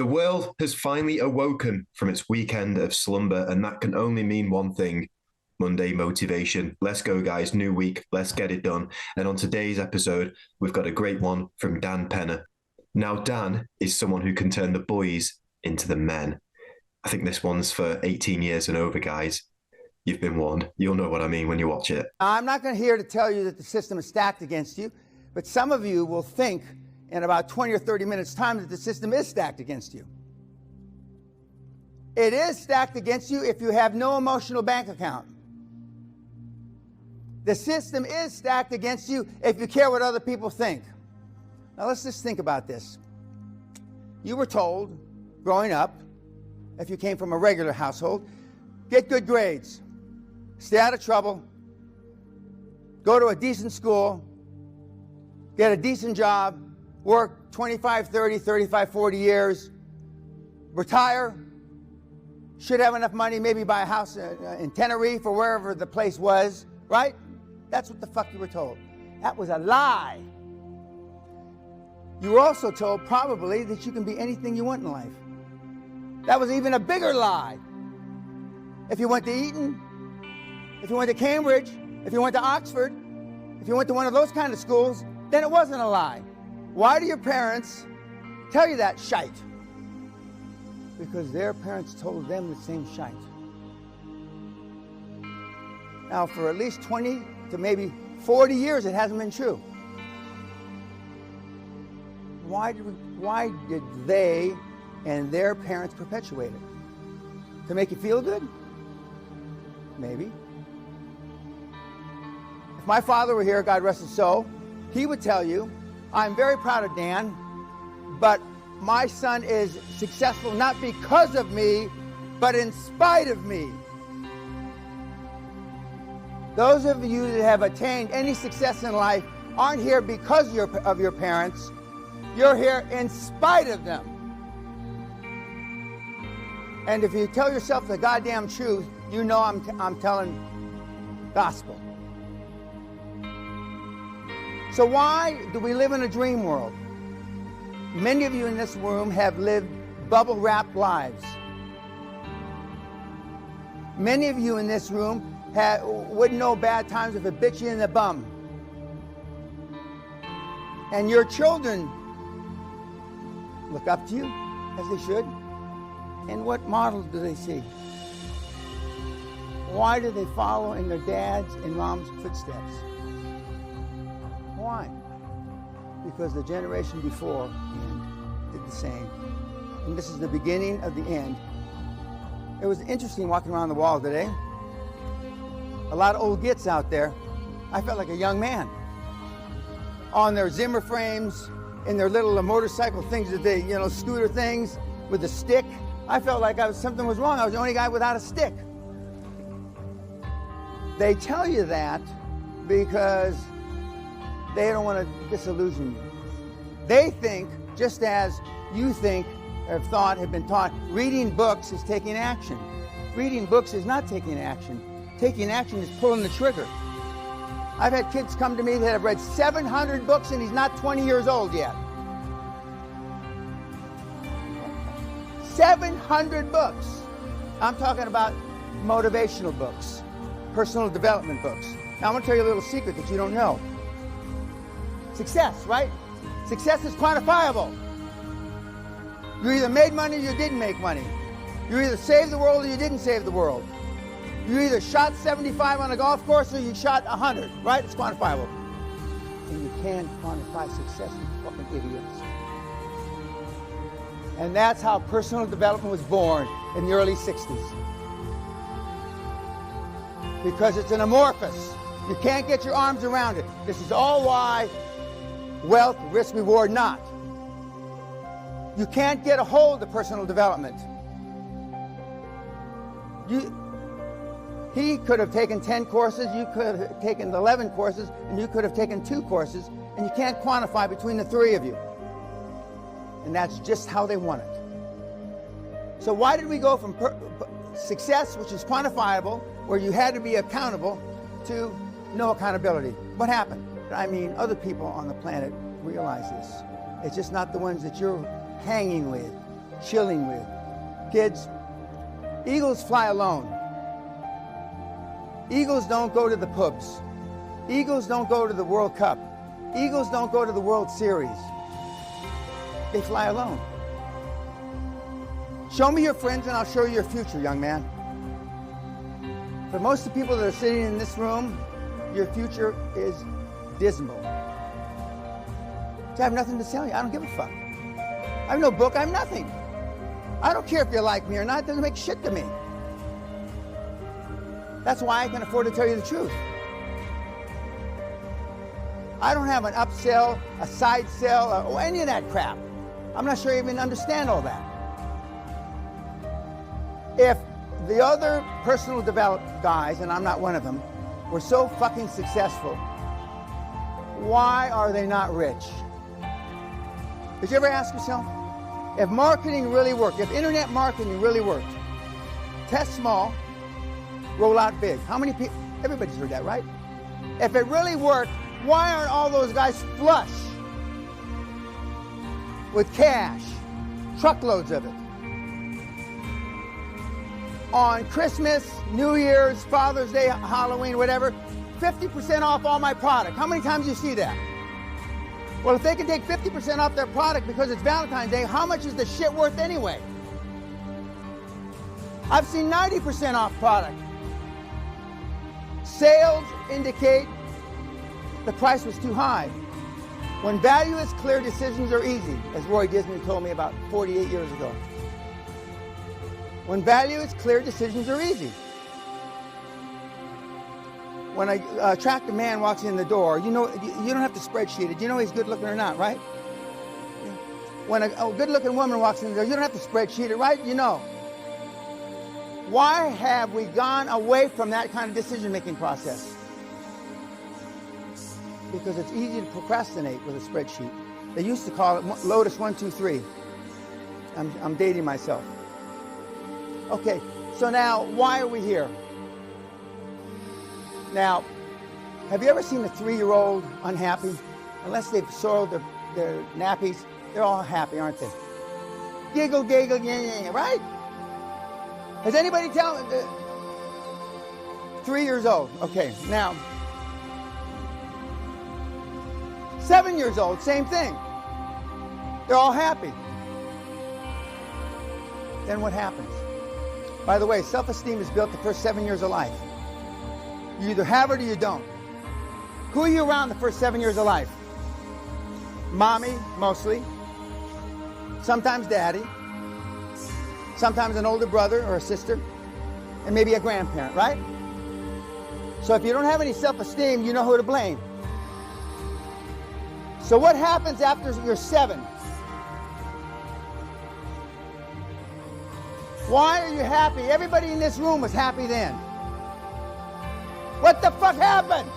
The world has finally awoken from its weekend of slumber, and that can only mean one thing: Monday motivation. Let's go, guys. New week. Let's get it done. And on today's episode, we've got a great one from Dan Penner. Now, Dan is someone who can turn the boys into the men. I think this one's for 18 years and over, guys. You've been warned. You'll know what I mean when you watch it. I'm not going to here to tell you that the system is stacked against you, but some of you will think in about 20 or 30 minutes' time that the system is stacked against you. It is stacked against you if you have no emotional bank account. The system is stacked against you if you care what other people think. Now let's just think about this. You were told, growing up, if you came from a regular household, get good grades, stay out of trouble, go to a decent school, get a decent job, work 25, 30, 35, 40 years, retire, should have enough money, maybe buy a house in Tenerife or wherever the place was, right? That's what the fuck you were told. That was a lie. You were also told probably that you can be anything you want in life. That was even a bigger lie. If you went to Eton, if you went to Cambridge, if you went to Oxford, if you went to one of those kind of schools, then it wasn't a lie. Why do your parents tell you that shite? Because their parents told them the same shite. Now, for at least 20 to maybe 40 years, it hasn't been true. Why did they and their parents perpetuate it? To make you feel good? Maybe. If my father were here, God rest his soul, he would tell you, I'm very proud of Dan, but my son is successful not because of me, but in spite of me. Those of you that have attained any success in life aren't here because of your parents. You're here in spite of them. And if you tell yourself the goddamn truth, you know I'm telling gospel. So why do we live in a dream world? Many of you in this room have lived bubble-wrapped lives. Many of you in this room wouldn't know bad times if it bit you in the bum. And your children look up to you, as they should. And what models do they see? Why do they follow in their dad's and mom's footsteps? Why? Because the generation before did the same. And this is the beginning of the end. It was interesting walking around the wall today. A lot of old gits out there. I felt like a young man. On their Zimmer frames, in their little motorcycle things that they, scooter things with a stick. I felt like something was wrong. I was the only guy without a stick. They tell you that because they don't want to disillusion you. They think, just as you think, have been taught, reading books is taking action. Reading books is not taking action. Taking action is pulling the trigger. I've had kids come to me that have read 700 books and he's not 20 years old yet. 700 books. I'm talking about motivational books, personal development books. Now I'm going to tell you a little secret that you don't know. Success, right? Success is quantifiable. You either made money or you didn't make money. You either saved the world or you didn't save the world. You either shot 75 on a golf course or you shot 100, right? It's quantifiable. And you can't quantify success, you fucking idiots. And that's how personal development was born in the early 60s. Because it's an amorphous. You can't get your arms around it. This is all why wealth, risk, reward, not. You can't get a hold of personal development. He could have taken 10 courses, you could have taken 11 courses, and you could have taken 2 courses, and you can't quantify between the 3 of you. And that's just how they want it. So why did we go from success, which is quantifiable, where you had to be accountable, to no accountability? What happened? I mean, other people on the planet realize this. It's just not the ones that you're hanging with. chilling with. Kids, eagles fly alone. Eagles don't go to the pubs. Eagles don't go to the World Cup. Eagles don't go to the World Series. They fly alone. Show me your friends and I'll show you your future, young man. For most of the people that are sitting in this room, your future is dismal. I have nothing to tell you. I don't give a fuck. I have no book. I have nothing. I don't care if you like me or not. It doesn't make shit to me. That's why I can afford to tell you the truth. I don't have an upsell, a side sell, or any of that crap. I'm not sure you even understand all that. If the other personal development guys, and I'm not one of them, were so fucking successful, why are they not rich? Did you ever ask yourself, if marketing really worked, if internet marketing really worked, test small, roll out big. How many people, everybody's heard that, right? If it really worked, why aren't all those guys flush with cash, truckloads of it? On Christmas, New Year's, Father's Day, Halloween, whatever, 50% off all my product. How many times do you see that? Well, if they can take 50% off their product because it's Valentine's Day, how much is the shit worth anyway? I've seen 90% off product. Sales indicate the price was too high. When value is clear, decisions are easy, as Roy Disney told me about 48 years ago. When value is clear, decisions are easy. When an attractive man walks in the door, you know, you don't have to spreadsheet it. You know he's good looking or not, right? When a good looking woman walks in the door, you don't have to spreadsheet it, right? You know. Why have we gone away from that kind of decision-making process? Because it's easy to procrastinate with a spreadsheet. They used to call it Lotus 1, 2, 3. I'm dating myself. Okay, so now why are we here? Now, have you ever seen a 3-year-old unhappy? Unless they've soiled their nappies, they're all happy, aren't they? Giggle, giggle, yeah, right? Has anybody tell me? 3 years old. Okay, now 7 years old, same thing. They're all happy. Then what happens? By the way, self-esteem is built the first 7 years of life. You either have it or you don't. Who are you around the first 7 years of life? Mommy, mostly. Sometimes daddy. Sometimes an older brother or a sister. And maybe a grandparent, right? So if you don't have any self-esteem, you know who to blame. So what happens after you're 7? Why are you happy? Everybody in this room was happy then. What the fuck happened?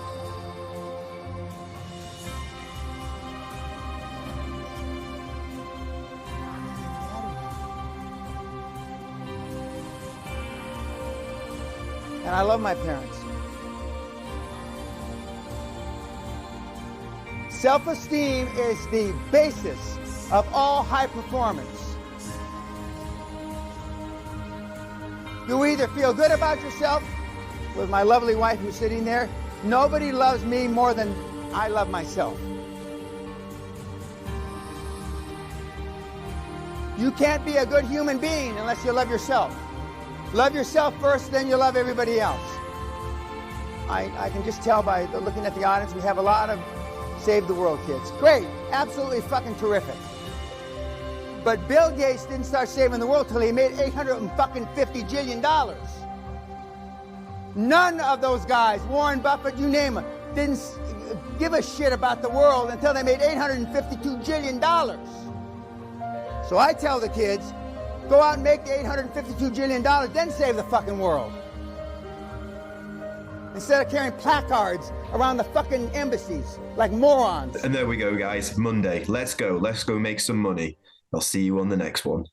And I love my parents. Self-esteem is the basis of all high performance. You either feel good about yourself, with my lovely wife who's sitting there, nobody loves me more than I love myself. You can't be a good human being unless you love yourself. Love yourself first, then you love everybody else. I can just tell by looking at the audience, we have a lot of Save the World kids. Great, absolutely fucking terrific. But Bill Gates didn't start saving the world till he made $850 jillion. None of those guys, Warren Buffett, you name them, didn't give a shit about the world until they made $852 jillion. So I tell the kids, go out and make the $852 jillion, then save the fucking world. Instead of carrying placards around the fucking embassies like morons. And there we go, guys. Monday. Let's go. Let's go make some money. I'll see you on the next one.